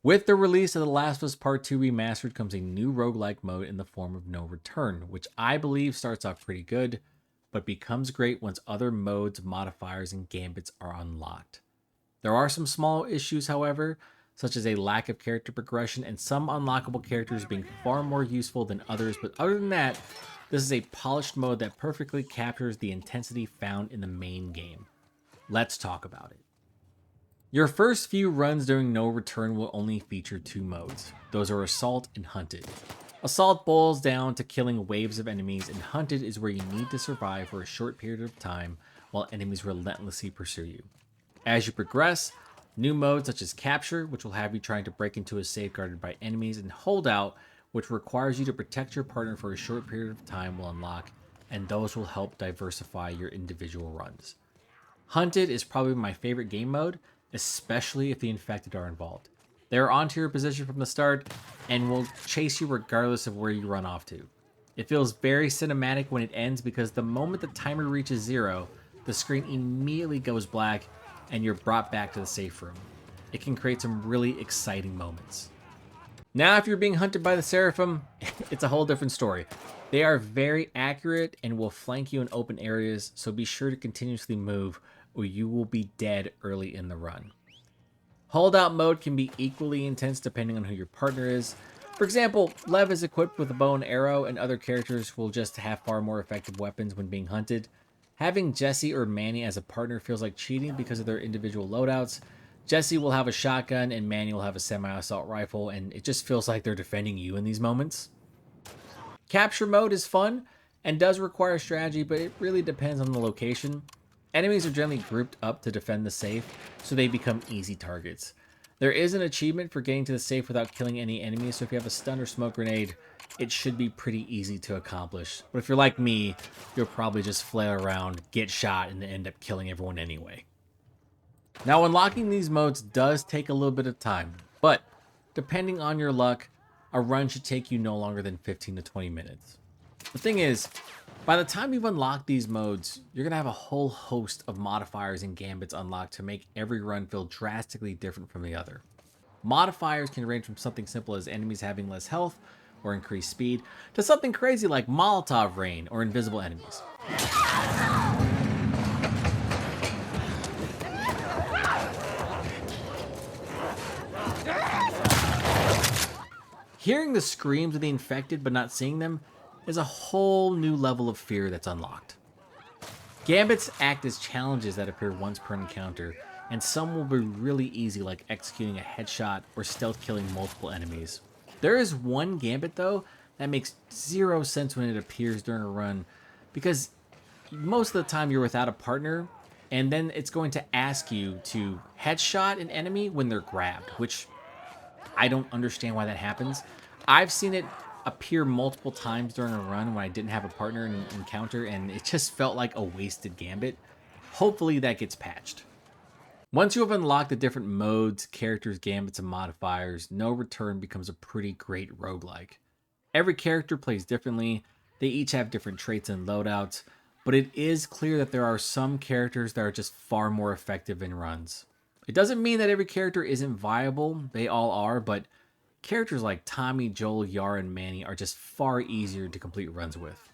With the release of The Last of Us Part 2 Remastered comes a new roguelike mode in the form of No Return, which I believe starts off pretty good, but becomes great once other modes, modifiers, and gambits are unlocked. There are some small issues, however, such as a lack of character progression and some unlockable characters being far more useful than others, but other than that, this is a polished mode that perfectly captures the intensity found in the main game. Let's talk about it. Your first few runs during No Return will only feature two modes. Those are Assault and Hunted. Assault boils down to killing waves of enemies, and Hunted is where you need to survive for a short period of time while enemies relentlessly pursue you. As you progress, new modes such as Capture, which will have you trying to break into a safe guarded by enemies, and Holdout, which requires you to protect your partner for a short period of time, will unlock, and those will help diversify your individual runs. Hunted is probably my favorite game mode, especially if the infected are involved. They're onto your position from the start and will chase you regardless of where you run off to. It feels very cinematic when it ends because the moment the timer reaches 0, the screen immediately goes black and you're brought back to the safe room. It can create some really exciting moments. Now, if you're being hunted by the Seraphim, it's a whole different story. They are very accurate and will flank you in open areas, so be sure to continuously move or you will be dead early in the run. Holdout mode can be equally intense depending on who your partner is. For example, Lev is equipped with a bow and arrow, and other characters will just have far more effective weapons when being hunted. Having Jesse or Manny as a partner feels like cheating because of their individual loadouts. Jesse will have a shotgun and Manny will have a semi-assault rifle, and it just feels like they're defending you in these moments. Capture mode is fun and does require strategy, but it really depends on the location. Enemies are generally grouped up to defend the safe, so they become easy targets. There is an achievement for getting to the safe without killing any enemies, so if you have a stun or smoke grenade, it should be pretty easy to accomplish. But if you're like me, you'll probably just flail around, get shot, and end up killing everyone anyway. Now, unlocking these modes does take a little bit of time, but depending on your luck, a run should take you no longer than 15 to 20 minutes. The thing is, by the time you've unlocked these modes, you're going to have a whole host of modifiers and gambits unlocked to make every run feel drastically different from the other. Modifiers can range from something simple as enemies having less health or increased speed, to something crazy like Molotov rain or invisible enemies. Hearing the screams of the infected but not seeing them is a whole new level of fear that's unlocked. Gambits act as challenges that appear once per encounter, and some will be really easy, like executing a headshot or stealth killing multiple enemies. There is one gambit, though, that makes zero sense when it appears during a run, because most of the time you're without a partner, and then it's going to ask you to headshot an enemy when they're grabbed, which I don't understand why that happens. I've seen it appear multiple times during a run when I didn't have a partner in an encounter, and it just felt like a wasted gambit. Hopefully that gets patched. Once you have unlocked the different modes, characters, gambits, and modifiers, No Return becomes a pretty great roguelike. Every character plays differently, they each have different traits and loadouts, but it is clear that there are some characters that are just far more effective in runs. It doesn't mean that every character isn't viable, they all are, but characters like Tommy, Joel, Yara, and Manny are just far easier to complete runs with.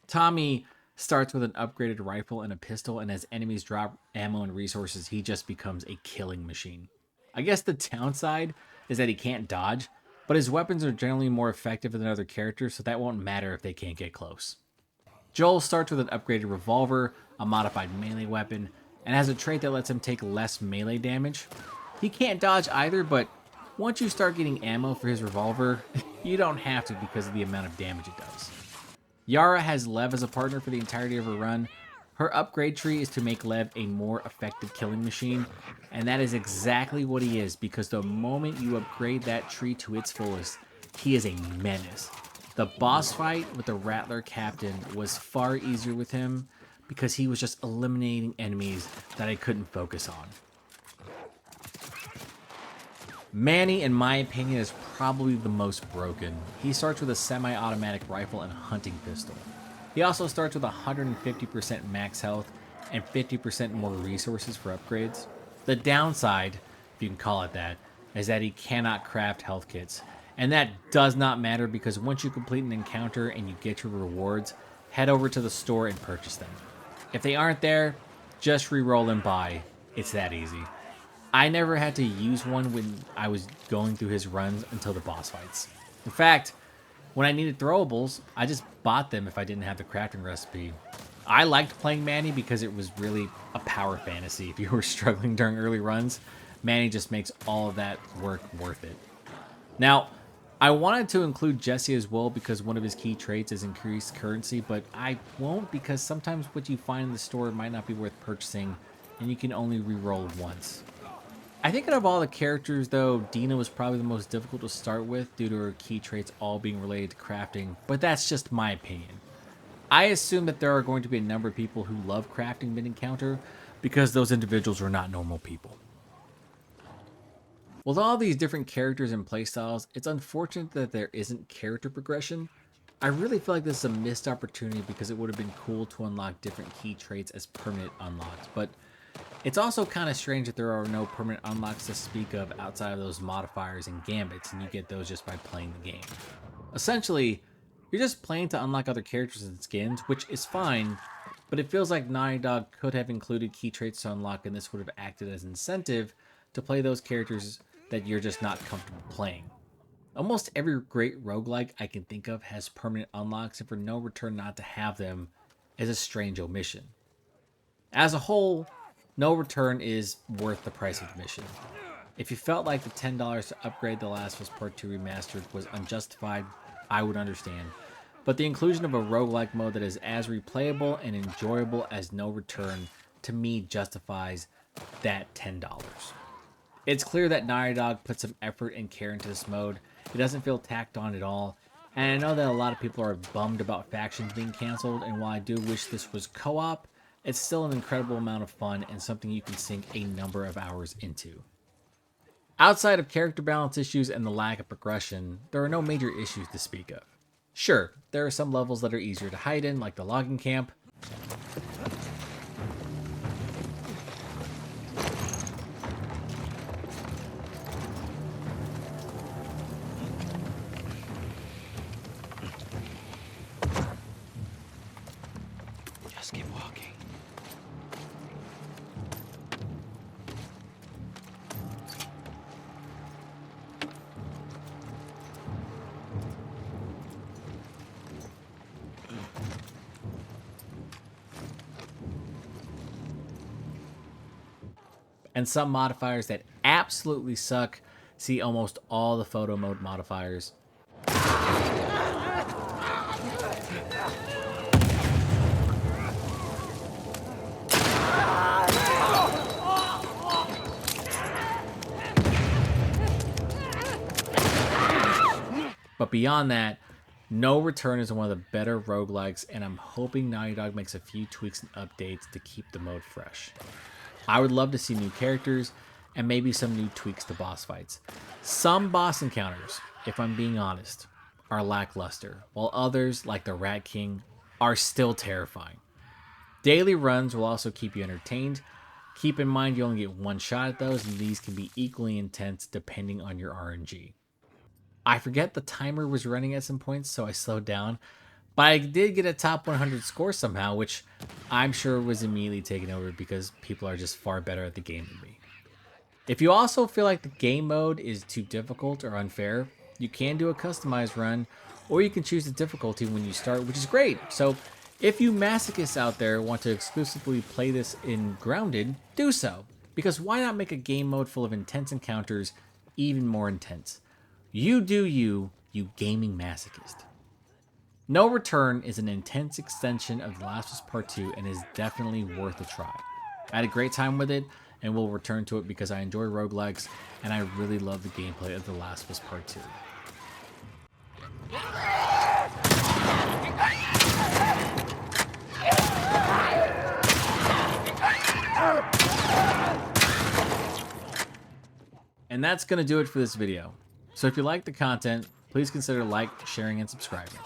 Tommy starts with an upgraded rifle and a pistol, and as enemies drop ammo and resources, he just becomes a killing machine. I guess the downside is that he can't dodge, but his weapons are generally more effective than other characters, so that won't matter if they can't get close. Joel starts with an upgraded revolver, a modified melee weapon, and has a trait that lets him take less melee damage. He can't dodge either, but once you start getting ammo for his revolver, you don't have to because of the amount of damage it does. Yara has Lev as a partner for the entirety of her run. Her upgrade tree is to make Lev a more effective killing machine, and that is exactly what he is, because the moment you upgrade that tree to its fullest, he is a menace. The boss fight with the Rattler Captain was far easier with him because he was just eliminating enemies that I couldn't focus on. Manny, in my opinion, is probably the most broken. He starts with a semi-automatic rifle and a hunting pistol. He also starts with 150% max health and 50% more resources for upgrades. The downside, if you can call it that, is that he cannot craft health kits. And that does not matter because once you complete an encounter and you get your rewards, head over to the store and purchase them. If they aren't there, just reroll and buy. It's that easy. I never had to use one when I was going through his runs until the boss fights. In fact, when I needed throwables, I just bought them if I didn't have the crafting recipe. I liked playing Manny because it was really a power fantasy. If you were struggling during early runs, Manny just makes all of that work worth it. Now, I wanted to include Jesse as well because one of his key traits is increased currency, but I won't because sometimes what you find in the store might not be worth purchasing and you can only reroll once. I think out of all the characters though, Dina was probably the most difficult to start with due to her key traits all being related to crafting, but that's just my opinion. I assume that there are going to be a number of people who love crafting mid-encounter because those individuals are not normal people. With all these different characters and playstyles, it's unfortunate that there isn't character progression. I really feel like this is a missed opportunity because it would have been cool to unlock different key traits as permanent unlocks, but it's also kind of strange that there are no permanent unlocks to speak of outside of those modifiers and gambits, and you get those just by playing the game. Essentially, you're just playing to unlock other characters and skins, which is fine, but it feels like Naughty Dog could have included key traits to unlock, and this would have acted as incentive to play those characters that you're just not comfortable playing. Almost every great roguelike I can think of has permanent unlocks, and for No Return not to have them is a strange omission. As a whole, No Return is worth the price of admission. If you felt like the $10 to upgrade The Last of Us Part 2 Remastered was unjustified, I would understand. But the inclusion of a roguelike mode that is as replayable and enjoyable as No Return, to me, justifies that $10. It's clear that Naughty Dog put some effort and care into this mode. It doesn't feel tacked on at all. And I know that a lot of people are bummed about factions being canceled, and while I do wish this was co-op, it's still an incredible amount of fun and something you can sink a number of hours into. Outside of character balance issues and the lack of progression, there are no major issues to speak of. Sure, there are some levels that are easier to hide in, like the logging camp. Just keep walking. And some modifiers that absolutely suck. See almost all the photo mode modifiers. But beyond that, No Return is one of the better roguelikes, and I'm hoping Naughty Dog makes a few tweaks and updates to keep the mode fresh. I would love to see new characters and maybe some new tweaks to boss fights. Some boss encounters, if I'm being honest, are lackluster, while others, like the Rat King, are still terrifying. Daily runs will also keep you entertained. Keep in mind you only get one shot at those, and these can be equally intense depending on your RNG. I forget the timer was running at some points, so I slowed down. But I did get a top 100 score somehow, which I'm sure was immediately taken over because people are just far better at the game than me. If you also feel like the game mode is too difficult or unfair, you can do a customized run, or you can choose the difficulty when you start, which is great. So if you masochists out there want to exclusively play this in Grounded, do so. Because why not make a game mode full of intense encounters even more intense? You do you, you gaming masochist. No Return is an intense extension of The Last of Us Part 2 and is definitely worth a try. I had a great time with it, and will return to it because I enjoy roguelikes, and I really love the gameplay of The Last of Us Part 2. And that's going to do it for this video. So if you like the content, please consider sharing, and subscribing.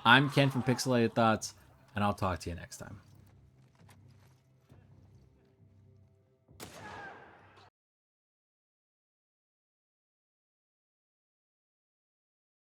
I'm Ken from Pixelated Thoughts, and I'll talk to you next time.